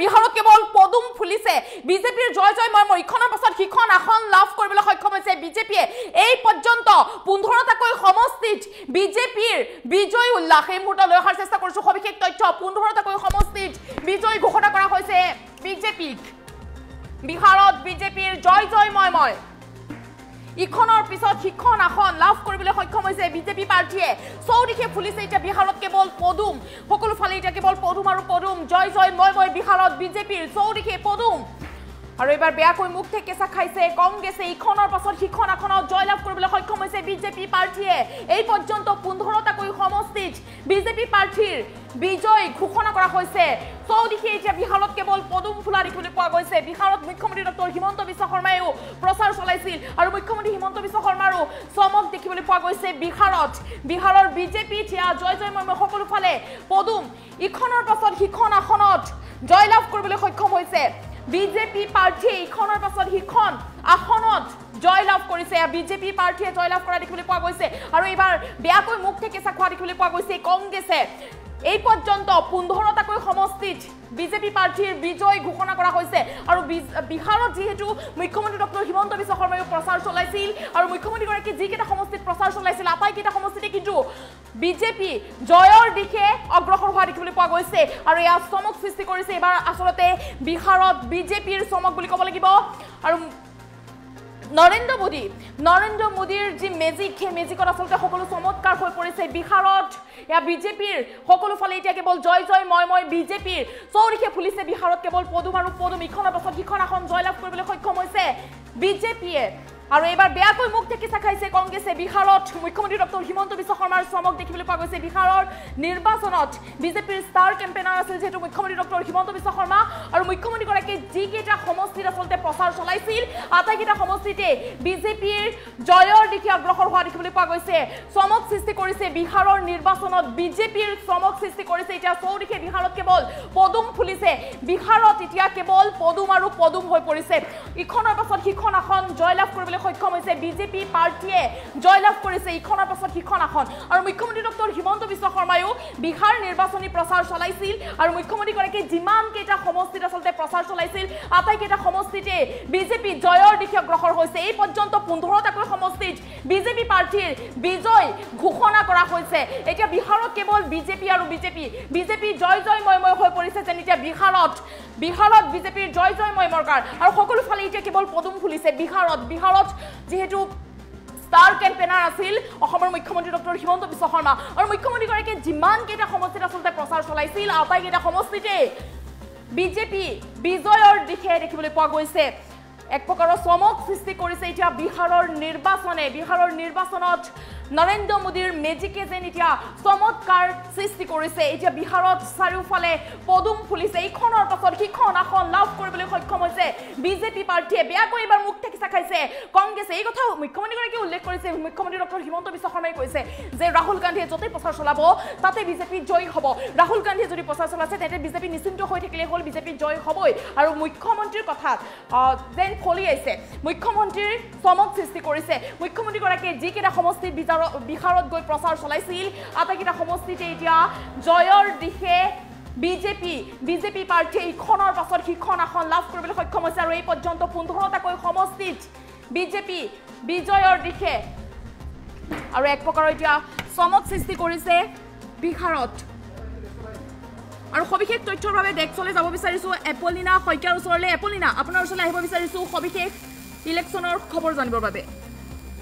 বিহাৰত কেৱল পদুম ফুলিছে বিজেপিৰ জয় জয় মই ইখনৰ পাছত সিখন আসন লাভ কৰিবলৈ সক্ষম হৈছে বিজেপিয়ে এই পৰ্যন্ত 15টাকৈ সমষ্টিত বিজেপিৰ বিজয় উল্লাস এই মুহূৰ্তলৈ অহাৰ চেষ্টা কৰিছো সবিশেষ তথ্য 15টাকৈ সমষ্টিত বিজয় ঘোষণা কৰা হৈছে বিজেপিক বিহাৰত বিজেপিৰ জয় জয় মই ইখনৰ পিছত সিখন আসন লাভ কৰিবলৈ সক্ষম হৈছে বিজেপি পাৰ্টিয়ে চৌদিশে ফুলিছে এতিয়া বিহাৰত কেৱল পদুম সকলো ফালে এতিয়া কেৱল পদুম আৰু পদুম জয় জয় মই বিহাৰত বিজেপিৰ চৌদিশে পদুম আৰু এবাৰ বেয়াকৈ মুখ থেকে কেঁচা খাইছে কংগ্ৰেছে ইখনৰ পাছত সিখন আসনত জয়লাভ কৰিবলৈ সক্ষম হৈছে বিজেপি পাৰ্টিয়ে এই পৰ্যন্ত 15টাকৈ সমষ্টিত বিজেপি পাৰ্টিৰ বিজয় ঘোষণা কৰা হৈছে চৌদিশে এতিয়া বিহাৰত কেৱল পদুম ফুলা দেখিবলৈ পোৱা গৈছে বিহাৰত মুখ্যমন্ত্ৰী ডক্টৰ হিমন্ত বিশ্ব শৰ্মায়ো প্ৰচাৰ চলাইছিল আৰু মুখ্যমন্ত্ৰী হিমন্ত বিশ্ব শৰ্মাৰো চমক দেখিবলৈ পোৱা গৈছে বিহাৰৰ বিজেপি থিয়া জয় জয় মই সকলো ফালে পদুম ইখনৰ পাছত সিখন আসনত জয়লাভ কৰিবলৈ সক্ষম হৈছে বিজেপি পাৰ্টি ইখনৰ পাছত সিখন আসনত জয়লাভ কৰিছে বিজেপি পাৰ্টিয়ে জয়লাভ কৰা দেখিবলৈ পোৱা গৈছে আৰু এবাৰ বেয়াকৈ মুখ থেকে কেঁচা খোৱা দেখিবলৈ পোৱা গৈছে কংগ্ৰেছে এই পৰ্যন্ত 15টাকৈ সমষ্টিত বিজেপি পাৰ্টিৰ বিজয় ঘোষণা কৰা হৈছে আৰু বিহাৰত যেহেতু মুখ্যমন্ত্ৰী ডক্টৰ হিমন্ত বিশ্ব শৰ্মায়ো প্ৰচাৰ চলাইছিল আৰু মুখ্যমন্ত্ৰী গৰাকী যিকেইটা সমষ্টিত প্ৰচাৰ চলাইছিল আটাইকেইটা সমষ্টিতে কিন্তু বিজেপি জয়ৰ দিশে অগ্ৰসৰ হোৱা দেখিবলৈ পোৱা গৈছে আৰু ইয়াৰ চমক সৃষ্টি কৰিছে এবাৰ আচলতে বিহাৰত বিজেপিৰ চমক বুলি ক'ব লাগিব আৰু নৰেন্দ্ৰ মোদীৰ যি মেজিক সেই মেজিকত আচলতে সকলো চমৎকাৰ হৈ পৰিছে বিহাৰত ইয়া বিজেপিৰ সকলো ফালে এতিয়া কেৱল জয় জয় মই বিজেপিৰ চৌদিশে ফুলিছে বিহাৰত কেৱল পদুম আৰু পদুম ইখনৰ পাছত সিখন আসন জয়লাভ কৰিবলৈ সক্ষম হৈছে বিজেপিয়ে আৰু এবাৰ বেয়াকৈ মুখ থেকে কেঁচা খাইছে কংগ্ৰেছে বিহাৰত মুখ্যমন্ত্ৰী ডক্টৰ হিমন্ত বিশ্ব শৰ্মাৰ চমক দেখিবলৈ পোৱা গৈছে বিহাৰৰ নিৰ্বাচনত বিজেপিৰ ষ্টাৰ কেম্পেইনাৰ আছিল যেহেতু মুখ্যমন্ত্ৰী ডক্টৰ হিমন্ত বিশ্ব শৰ্মা আৰু মুখ্যমন্ত্ৰীগৰাকীয়ে যিকেইটা সমষ্টিত আচলতে প্ৰচাৰ চলাইছিল আটাইকেইটা সমষ্টিতে বিজেপিৰ জয়ৰ দিশে অগ্ৰসৰ হোৱা দেখিবলৈ পোৱা গৈছে চমক সৃষ্টি কৰিছে বিহাৰৰ নিৰ্বাচনত বিজেপিৰ চমক সৃষ্টি কৰিছে এতিয়া চৌদিশে বিহাৰত কেৱল পদুম ফুলিছে বিহাৰত এতিয়া কেৱল পদুম আৰু পদুম হৈ পৰিছে ইখনৰ পাছত সিখন আসন জয়লাভ কৰিবলৈ সক্ষম হৈছে বিজেপি পাৰ্টিয়ে জয়লাভ কৰিছে ইখনৰ পাছত সিখন আসন আৰু মুখ্যমন্ত্ৰী ডক্টৰ হিমন্ত বিশ্ব শৰ্মায়ো বিহাৰ নিৰ্বাচনী প্ৰচাৰ চলাইছিল আৰু মুখ্যমন্ত্ৰীগৰাকীয়ে যিমান কেইটা সমষ্টিত আচলতে প্ৰচাৰ চলাইছিল আটাইকেইটা সমষ্টিতে বিজেপি জয়ৰ দিশে অগ্ৰসৰ হৈছে এই পৰ্যন্ত 15টাকৈ সমষ্টিত বিজেপি পাৰ্টিৰ বিজয় ঘোষণা কৰা হৈছে এতিয়া বিহাৰত কেৱল বিজেপি আৰু বিজেপি জয় জয় মই হৈ পৰিছে যেন এতিয়া বিহাৰত বিজেপিৰ জয় জয় মই মৰকাৰ আৰু সকলো ফালে এতিয়া কেৱল পদুম ফুলিছে বিহাৰত যেহেতু ষ্টাৰ কেম্পেইনাৰ আছিল অসমৰ মুখ্যমন্ত্ৰী ডক্টৰ হিমন্ত বিশ্ব শৰ্মা আৰু মুখ্যমন্ত্ৰীগৰাকীয়ে যিমান কেইটা সমষ্টিত আচলতে প্ৰচাৰ চলাইছিল আটাইকেইটা সমষ্টিতে বিজেপি বিজয়ৰ দিশে দেখিবলৈ পোৱা গৈছে এক প্ৰকাৰৰ চমক সৃষ্টি কৰিছে এতিয়া বিহাৰৰ নিৰ্বাচনত নৰেন্দ্ৰ মোদীৰ মেজিকে যেন এতিয়া চমৎকাৰ সৃষ্টি কৰিছে এতিয়া বিহাৰত চাৰিওফালে পদুম ফুলিছে ইখনৰ পাছত সিখন আসন লাভ কৰিবলৈ সক্ষম হৈছে বিজেপি পাৰ্টিয়ে বেয়াকৈ এবাৰ মুখ থেকে কেঁচা খাইছে কংগ্ৰেছে এই কথা মুখ্যমন্ত্ৰীগৰাকীয়ে উল্লেখ কৰিছে মুখ্যমন্ত্ৰী ডক্টৰ হিমন্ত বিশ্ব শৰ্মাই কৈছে যে ৰাহুল গান্ধীয়ে য'তেই প্ৰচাৰ চলাব তাতে বিজেপি জয়ী হ'ব ৰাহুল গান্ধীয়ে যদি প্ৰচাৰ চলাইছে তেন্তে বিজেপি নিশ্চিন্ত হৈ থাকিলে হ'ল বিজেপি জয়ী হ'বই আৰু মুখ্যমন্ত্ৰীৰ কথাত যেন ফলি আহিছে মুখ্যমন্ত্ৰীৰ চমক সৃষ্টি কৰিছে মুখ্যমন্ত্ৰীগৰাকীয়ে যিকেইটা সমষ্টিত বিহাৰত গৈ প্ৰচাৰ চলাইছিল আটাইকেইটা সমষ্টিতে এতিয়া জয়ৰ দিশে বিজেপি পাৰ্টিয়ে ইখনৰ পাছত সিখন আসন লাভ কৰিবলৈ সক্ষম হৈছে আৰু এই পৰ্যন্ত 15টাকৈ সমষ্টিত বিজেপি বিজয়ৰ দিশে আৰু এক প্ৰকাৰৰ এতিয়া চমক সৃষ্টি কৰিছে বিহাৰত আৰু সবিশেষ তথ্যৰ বাবে দেখছলৈ যাব বিচাৰিছো এপলিনা শইকীয়াৰ ওচৰলৈ এপলিনা আপোনাৰ ওচৰলৈ আহিব বিচাৰিছো সবিশেষ ইলেকশ্যনৰ খবৰ জানিবৰ বাবে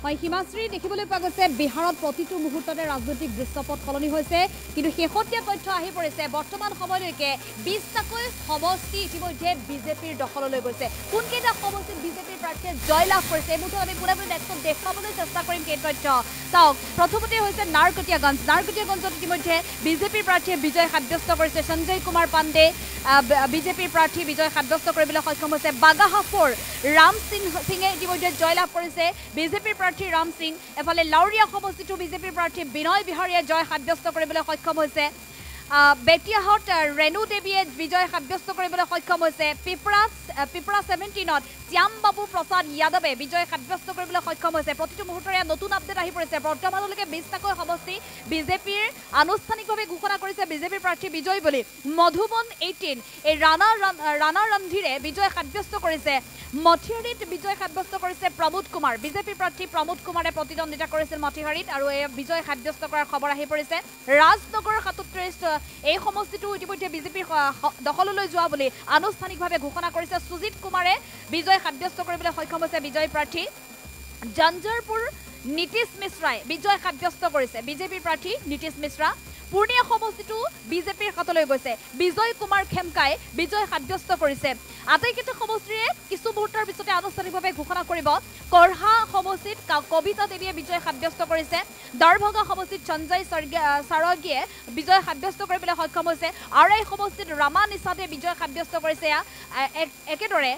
হয় হিমাশ্ৰী দেখিবলৈ পোৱা গৈছে বিহাৰত প্ৰতিটো মুহূৰ্ততে ৰাজনৈতিক দৃশ্যপট সলনি হৈছে কিন্তু শেহতীয়া তথ্য আহি পৰিছে বৰ্তমান সময়লৈকে 20টাকৈ সমষ্টি ইতিমধ্যে বিজেপিৰ দখললৈ গৈছে কোনকেইটা সমষ্টিত বিজেপিৰ প্ৰাৰ্থীয়ে জয়লাভ কৰিছে এই মুহূৰ্তত আমি পুৰাপুৰি দেখুৱাবলৈ চেষ্টা কৰিম সেই তথ্য চাওক প্ৰথমতে হৈছে নাৰকটীয়াগঞ্জত ইতিমধ্যে বিজেপিৰ প্ৰাৰ্থীয়ে বিজয় সাব্যস্ত কৰিছে সঞ্জয় কুমাৰ পাণ্ডে বিজেপিৰ প্ৰাৰ্থী বিজয় সাব্যস্ত কৰিবলৈ সক্ষম হৈছে বাগাহাফৰ ৰাম সিঙে ইতিমধ্যে জয়লাভ কৰিছে বিজেপিৰ প্ৰাৰ্থী ৰাম সিং এফালে লাউৰিয়া সমষ্টিটো বিজেপিৰ প্ৰাৰ্থী বিনয় বিহাৰীয়ে জয় সাব্যস্ত কৰিবলৈ সক্ষম হৈছে বেটিয়াহত ৰেণু দেৱীয়ে বিজয় সাব্যস্ত কৰিবলৈ সক্ষম হৈছে পিপৰাছ পিপৰা 17ত শ্যাম বাবু প্ৰসাদ যাদৱে বিজয় সাব্যস্ত কৰিবলৈ সক্ষম হৈছে প্ৰতিটো মুহূৰ্তৰে নতুন আপডেট আহি পৰিছে বৰ্তমানলৈকে 20টাকৈ সমষ্টি বিজেপিৰ আনুষ্ঠানিকভাৱে ঘোষণা কৰিছে বিজেপিৰ প্ৰাৰ্থী বিজয় বুলি মধুবন 18 এই ৰাণা ৰন্ধিৰে বিজয় সাব্যস্ত কৰিছে মঠিহাৰীত বিজয় সাব্যস্ত কৰিছে প্ৰমোদ কুমাৰ বিজেপি প্ৰাৰ্থী প্ৰমোদ কুমাৰে প্ৰতিদ্বন্দ্বিতা কৰিছিল মঠিহাৰীত আৰু এই বিজয় সাব্যস্ত কৰাৰ খবৰ আহি পৰিছে ৰাজনগৰ 37 এই সমষ্টিটো ইতিমধ্যে বিজেপিৰ দখললৈ যোৱা বুলি আনুষ্ঠানিকভাৱে ঘোষণা কৰিছে সুজিত কুমাৰে বিজয় সাব্যস্ত কৰিবলৈ সক্ষম হৈছে বিজয় প্ৰাৰ্থী জঞ্জাৰপুৰ নীতিশ মিশ্ৰাই বিজয় সাব্যস্ত কৰিছে বিজেপিৰ প্ৰাৰ্থী নীতিশ মিশ্ৰা পূৰ্ণিয়া সমষ্টিটো বিজেপিৰ হাতলৈ গৈছে বিজয় কুমাৰ খেমকাই বিজয় সাব্যস্ত কৰিছে আটাইকেইটা সমষ্টিৰে কিছু মুহূৰ্তৰ পিছতে আনুষ্ঠানিকভাৱে ঘোষণা কৰিব কৰহা সমষ্টিত কবিতা দেৱীয়ে বিজয় সাব্যস্ত কৰিছে দৰভঙা সমষ্টিত সঞ্জয় সাৰগীয়ে বিজয় সাব্যস্ত কৰিবলৈ সক্ষম হৈছে আৰু এই সমষ্টিত ৰামা নিচাদে বিজয় সাব্যস্ত কৰিছে একেদৰে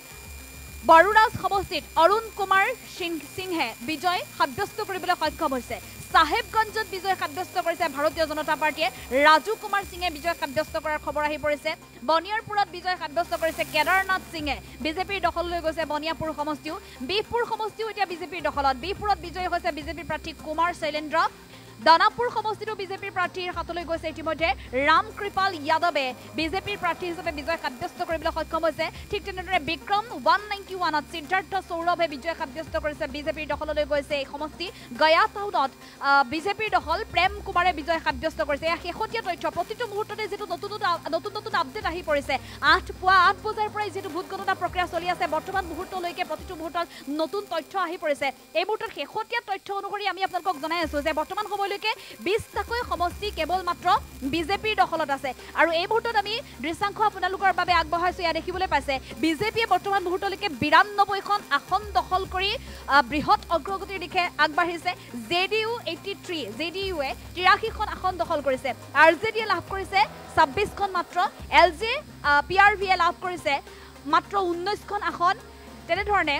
বৰুৰাজ সমষ্টিত অৰুণ কুমাৰ সিংহে বিজয় সাব্যস্ত কৰিবলৈ সক্ষম হৈছে সাহেবগঞ্জত বিজয় সাব্যস্ত কৰিছে ভাৰতীয় জনতা পাৰ্টিয়ে ৰাজু কুমাৰ সিঙে বিজয় সাব্যস্ত কৰাৰ খবৰ আহি পৰিছে বনিয়াৰপুৰত বিজয় সাব্যস্ত কৰিছে কেদাৰনাথ সিঙে বিজেপিৰ দখললৈ গৈছে বনিয়াৰপুৰ সমষ্টিও বিহপুৰ সমষ্টিও এতিয়া বিজেপিৰ দখলত বিহপুৰত বিজয় হৈছে বিজেপিৰ প্ৰাৰ্থী কুমাৰ শৈলেন্দ্ৰ দানাপুৰ সমষ্টিটো বিজেপিৰ প্ৰাৰ্থীৰ হাতলৈ গৈছে ইতিমধ্যে ৰাম কৃপাল যাদৱে বিজেপিৰ প্ৰাৰ্থী হিচাপে বিজয় সাব্যস্ত কৰিবলৈ সক্ষম হৈছে ঠিক তেনেদৰে বিক্ৰম 191ত সিদ্ধাৰ্থ সৌৰভে বিজয় সাব্যস্ত কৰিছে বিজেপিৰ দখললৈ গৈছে এই সমষ্টি গয়া টাউনত বিজেপিৰ দখল প্ৰেম কুমাৰে বিজয় সাব্যস্ত কৰিছে এয়া শেহতীয়া তথ্য প্ৰতিটো মুহূৰ্ততে যেটো নতুন আপডেট আহি পৰিছে 8 বজাৰ পৰাই যেটো ভোট গণনা প্ৰক্ৰিয়া চলি আছে বৰ্তমান মুহূৰ্তলৈকে প্ৰতিটো মুহূৰ্তত নতুন তথ্য আহি পৰিছে এই মুহূৰ্তত শেহতীয়া তথ্য অনুসৰি আমি আপোনালোকক জনাই আছো যে বৰ্তমান সময়লৈকে 20টাকৈ সমষ্টি কেৱল মাত্ৰ বিজেপিৰ দখলত আছে আৰু এই মুহূৰ্তত আমি দৃশ্যাংশ আপোনালোকৰ বাবে আগবঢ়াইছো ইয়া দেখিবলৈ পাইছে বিজেপিয়ে বৰ্তমান মুহূৰ্তলৈকে 92খন আসন দখল কৰি বৃহৎ অগ্ৰগতিৰ দিশে আগবাঢ়িছে জেডিইউ 83 জেডিইউৱে 83খন আসন দখল কৰিছে আৰজেডিয়ে লাভ কৰিছে 26খন মাত্ৰ এলজে পিআৰভিয়ে লাভ কৰিছে মাত্ৰ 19খন আসন তেনেধৰণে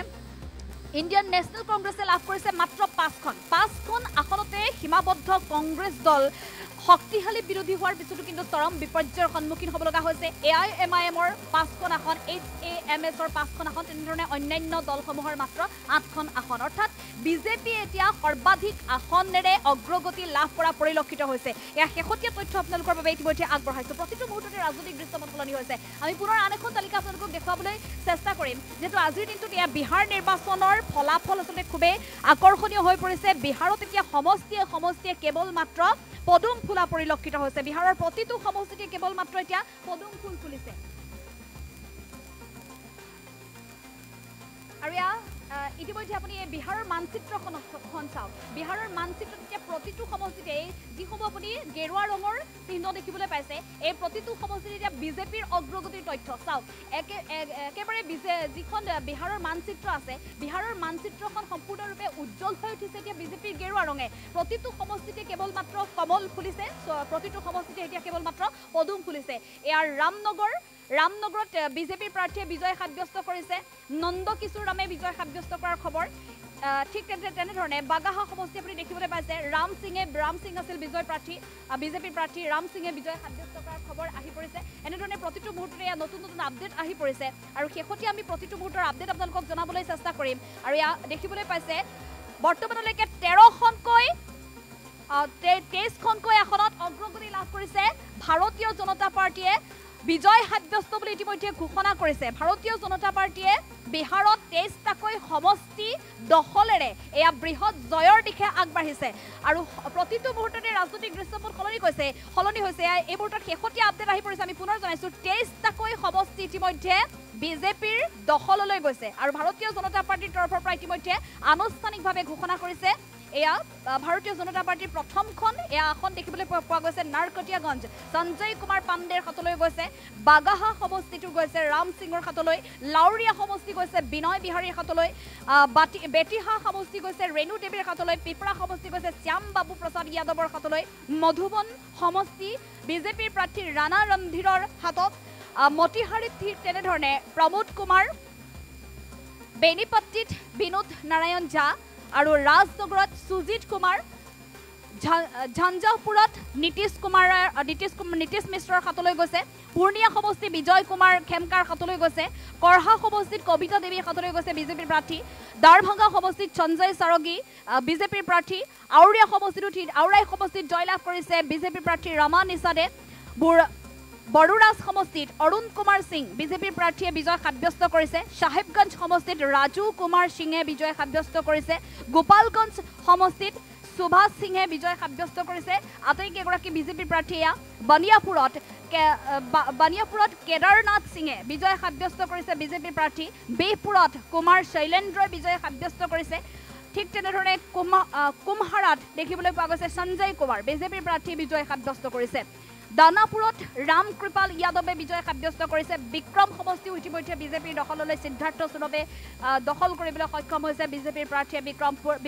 ইণ্ডিয়ান নেশ্যনেল কংগ্ৰেছে লাভ কৰিছে মাত্ৰ 5খন আসনতে সীমাবদ্ধ কংগ্ৰেছ দল শক্তিশালী বিৰোধী হোৱাৰ পিছতো কিন্তু চৰম বিপৰ্যয়ৰ সন্মুখীন হ'ব লগা হৈছে এআইএমআইএমৰ 5খন আসন এইচএএমএছৰ 5খন আসন তেনেধৰণে অন্যান্য দলসমূহৰ মাত্ৰ 8খন আসন অৰ্থাৎ বিজেপি এতিয়া সৰ্বাধিক আসনেৰে অগ্ৰগতি লাভ কৰা পৰিলক্ষিত হৈছে এয়া শেহতীয়া তথ্য আপোনালোকৰ বাবে ইতিমধ্যে আগবঢ়াইছো প্ৰতিটো মুহূৰ্ততে ৰাজনৈতিক দৃশ্যপট সলনি হৈছে আমি পুনৰ আন এখন তালিকা আপোনালোকক দেখুৱাবলৈ চেষ্টা কৰিম যেটো আজিৰ দিনটোত এয়া বিহাৰ নিৰ্বাচনৰ ফলাফল আসলে খুবেই আকৰ্ষণীয় হৈ পৰিছে বিহাৰত এতিয়া সমষ্টিয়ে কেৱল মাত্ৰ পদুম ফুলা পৰিলক্ষিত হৈছে বিহাৰৰ প্ৰতিটো সমষ্টিতে কেৱল মাত্ৰ এতিয়া পদুম ফুল ফুলিছে আৰু ইতিমধ্যে আপুনি এই বিহাৰৰ মানচিত্ৰখন চাওক বিহাৰৰ মানচিত্ৰত এতিয়া প্ৰতিটো সমষ্টিতে যিসমূহ আপুনি গেৰুৱা ৰঙৰ চিহ্ন দেখিবলৈ পাইছে এই প্ৰতিটো সমষ্টিতে এতিয়া বিজেপিৰ অগ্ৰগতিৰ তথ্য চাওক একেবাৰে যিখন বিহাৰৰ মানচিত্ৰ আছে বিহাৰৰ মানচিত্ৰখন সম্পূৰ্ণৰূপে উজ্জ্বল হৈ উঠিছে এতিয়া বিজেপিৰ গেৰুৱা ৰঙে প্ৰতিটো সমষ্টিতে কেৱল মাত্ৰ কমল ফুলিছে প্ৰতিটো সমষ্টিতে এতিয়া কেৱল মাত্ৰ পদুম ফুলিছে এয়া ৰামনগৰত বিজেপিৰ প্ৰাৰ্থীয়ে বিজয় সাব্যস্ত কৰিছে নন্দকিশোৰ ৰামে বিজয় সাব্যস্ত কৰাৰ খবৰ ঠিক তেনেধৰণে বাগাহা সমষ্টি আপুনি দেখিবলৈ পাইছে ৰাম সিং আছিল বিজয় প্ৰাৰ্থী বিজেপিৰ প্ৰাৰ্থী ৰাম সিঙে বিজয় সাব্যস্ত কৰাৰ খবৰ আহি পৰিছে এনেধৰণে প্ৰতিটো মুহূৰ্ততে নতুন আপডেট আহি পৰিছে আৰু শেহতীয়া আমি প্ৰতিটো মুহূৰ্তৰ আপডেট আপোনালোকক জনাবলৈ চেষ্টা কৰিম আৰু এয়া দেখিবলৈ পাইছে বৰ্তমানলৈকে 23খনকৈ আসনত অগ্ৰগতি লাভ কৰিছে ভাৰতীয় জনতা পাৰ্টিয়ে বিজয় সাব্যস্ত বুলি ইতিমধ্যে ঘোষণা কৰিছে ভাৰতীয় জনতা পাৰ্টিয়ে বিহাৰত 23টাকৈ সমষ্টি দখলেৰে এয়া বৃহৎ জয়ৰ দিশে আগবাঢ়িছে আৰু প্ৰতিটো মুহূৰ্ততে ৰাজনৈতিক দৃশ্যপট সলনি হৈছে এই মুহূৰ্তত শেহতীয়া আপডেট আহি পৰিছে আমি পুনৰ জনাইছো 23টাকৈ সমষ্টি ইতিমধ্যে বিজেপিৰ দখললৈ গৈছে আৰু ভাৰতীয় জনতা পাৰ্টিৰ তৰফৰ পৰা ইতিমধ্যে আনুষ্ঠানিকভাৱে ঘোষণা কৰিছে এয়া ভাৰতীয় জনতা পাৰ্টিৰ প্ৰথমখন এয়া আসন দেখিবলৈ পোৱা গৈছে নাৰকটিয়াগঞ্জ সঞ্জয় কুমাৰ পাণ্ডেৰ হাতলৈ গৈছে বাগাহা সমষ্টিটো গৈছে ৰাম সিঙৰ হাতলৈ লাউৰিয়া সমষ্টি গৈছে বিনয় বিহাৰীৰ হাতলৈ বেটিহা সমষ্টি গৈছে ৰেণু দেৱীৰ হাতলৈ পিপৰা সমষ্টি গৈছে শ্যাম বাবু প্ৰসাদ যাদৱৰ হাতলৈ মধুবন সমষ্টি বিজেপিৰ প্ৰাৰ্থী ৰাণা ৰন্ধিৰৰ হাতত মটিহাৰীত ঠিক তেনেধৰণে প্ৰমোদ কুমাৰ বেনিপট্টিত বিনোদ নাৰায়ণ ঝা আৰু ৰাজনগৰত সুজিত কুমাৰ ঝঞ্জাপুৰত নীতিশ মিশ্ৰৰ হাতলৈ গৈছে পূৰ্ণিয়া সমষ্টি বিজয় কুমাৰ খেমকাৰ হাতলৈ গৈছে কৰহা সমষ্টিত কবিতা দেৱীৰ হাতলৈ গৈছে বিজেপিৰ প্ৰাৰ্থী দাৰভাঙা সমষ্টিত সঞ্জয় সাৰগী বিজেপিৰ প্ৰাৰ্থী আউৰাই সমষ্টিত জয়লাভ কৰিছে বিজেপিৰ প্ৰাৰ্থী ৰমা নিচাদে বড়োৰাজ সমষ্টিত অৰুণ কুমাৰ সিং বিজেপিৰ প্ৰাৰ্থীয়ে বিজয় সাব্যস্ত কৰিছে সাহেবগঞ্জ সমষ্টিত ৰাজু কুমাৰ সিঙে বিজয় সাব্যস্ত কৰিছে গোপালগঞ্জ সমষ্টিত সুভাষ সিঙে বিজয় সাব্যস্ত কৰিছে আটাইকেইগৰাকী বিজেপিৰ প্ৰাৰ্থীয়ে বানিয়াপুৰত কেদাৰনাথ সিঙে বিজয় সাব্যস্ত কৰিছে বিজেপিৰ প্ৰাৰ্থী বেহপুৰত কুমাৰ শৈলেন্দ্ৰই বিজয় সাব্যস্ত কৰিছে ঠিক তেনেধৰণে কুমহাৰাত দেখিবলৈ পোৱা গৈছে সঞ্জয় কুমাৰ বিজেপিৰ প্ৰাৰ্থী বিজয় সাব্যস্ত কৰিছে দানাপুৰত ৰাম কৃপাল যাদৱে বিজয় সাব্যস্ত কৰিছে বিক্ৰম সমষ্টি ইতিমধ্যে বিজেপিৰ দখললৈ সিদ্ধাৰ্থ সুনবে দখল কৰিবলৈ সক্ষম হৈছে বিজেপিৰ প্ৰাৰ্থীয়ে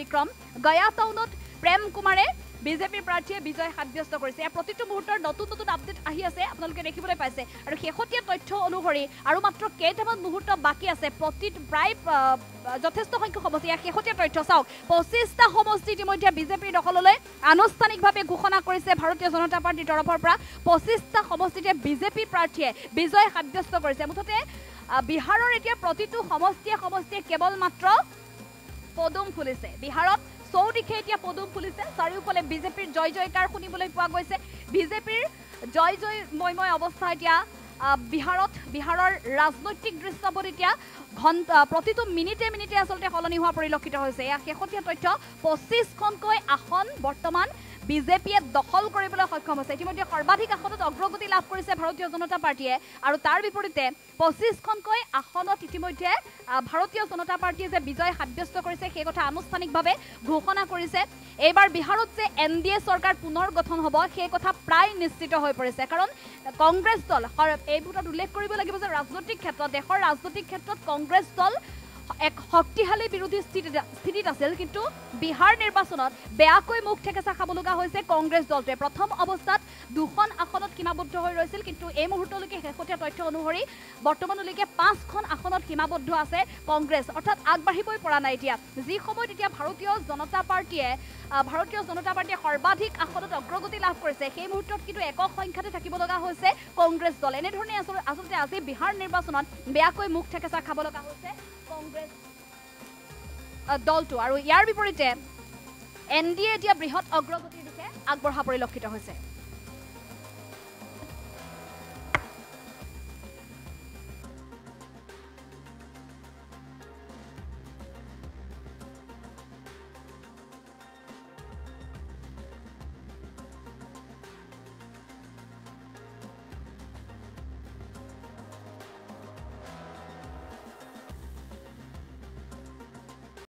বিক্ৰম গয়া টাউনত প্ৰেম কুমাৰে বিজেপিৰ প্ৰাৰ্থীয়ে বিজয় সাব্যস্ত কৰিছে প্ৰতিটো মুহূৰ্তৰ নতুন আপডেট আহি আছে আপোনালোকে দেখিবলৈ পাইছে আৰু শেহতীয়া তথ্য অনুসৰি আৰু মাত্ৰ কেইটামান মুহূৰ্ত বাকী আছে প্ৰায় যথেষ্ট সংখ্যক সমষ্টি শেহতীয়া তথ্য চাওক 25টা সমষ্টি ইতিমধ্যে বিজেপিৰ দখললৈ আনুষ্ঠানিকভাৱে ঘোষণা কৰিছে ভাৰতীয় জনতা পাৰ্টিৰ তৰফৰ পৰা 25টা সমষ্টিতে বিজেপি প্ৰাৰ্থীয়ে বিজয় সাব্যস্ত কৰিছে মুঠতে বিহাৰৰ এতিয়া প্ৰতিটো সমষ্টিয়ে কেৱল মাত্ৰ পদুম ফুলিছে বিহাৰত চৌদিশে এতিয়া পদুম ফুলিছে চাৰিওফালে বিজেপিৰ জয় জয়কাৰ শুনিবলৈ পোৱা গৈছে বিজেপিৰ জয়ময় অৱস্থা এতিয়া বিহাৰৰ ৰাজনৈতিক দৃশ্যপট এতিয়া প্ৰতিটো মিনিটে আচলতে সলনি হোৱা পৰিলক্ষিত হৈছে এয়া শেহতীয়া তথ্য 25খনকৈ আসন বৰ্তমান বিজেপিয়ে দখল কৰিবলৈ সক্ষম হৈছে ইতিমধ্যে সৰ্বাধিক আসনত অগ্ৰগতি লাভ কৰিছে ভাৰতীয় জনতা পাৰ্টিয়ে আৰু তাৰ বিপৰীতে 25খনকৈ আসনত ইতিমধ্যে ভাৰতীয় জনতা পাৰ্টিয়ে যে বিজয় সাব্যস্ত কৰিছে সেই কথা আনুষ্ঠানিকভাৱে ঘোষণা কৰিছে এইবাৰ বিহাৰত যে এনডিএ চৰকাৰ পুনৰ গঠন হ'ব সেই কথা প্ৰায় নিশ্চিত হৈ পৰিছে কাৰণ কংগ্ৰেছ দল এই ভোটত উল্লেখ কৰিব লাগিব যে দেশৰ ৰাজনৈতিক ক্ষেত্ৰত কংগ্ৰেছ দল এক শক্তিশালী বিৰোধী স্থিতিত আছিল কিন্তু বিহাৰ নিৰ্বাচনত বেয়াকৈ মুখ ঠেকেচা খাব লগা হৈছে কংগ্ৰেছ দলটোৱে প্ৰথম অৱস্থাত 2খন আসনত সীমাবদ্ধ হৈ ৰৈছিল কিন্তু এই মুহূৰ্তলৈকে শেহতীয়া তথ্য অনুসৰি বৰ্তমানলৈকে 5খন আসনত সীমাবদ্ধ আছে কংগ্ৰেছ অৰ্থাৎ আগবাঢ়িবই পৰা নাই এতিয়া যি সময়ত এতিয়া ভাৰতীয় জনতা পাৰ্টিয়ে সৰ্বাধিক আসনত অগ্ৰগতি লাভ কৰিছে সেই মুহূৰ্তত কিন্তু একক সংখ্যাতে থাকিব লগা হৈছে কংগ্ৰেছ দল এনেধৰণে আচলতে আজি বিহাৰ নিৰ্বাচনত বেয়াকৈ মুখ ঠেকেচা খাব লগা হৈছে কংগ্ৰেছ দলটো আৰু ইয়াৰ বিপৰীতে এনডিএ এতিয়া বৃহৎ অগ্ৰগতিৰ দিশে আগবঢ়া পৰিলক্ষিত হৈছে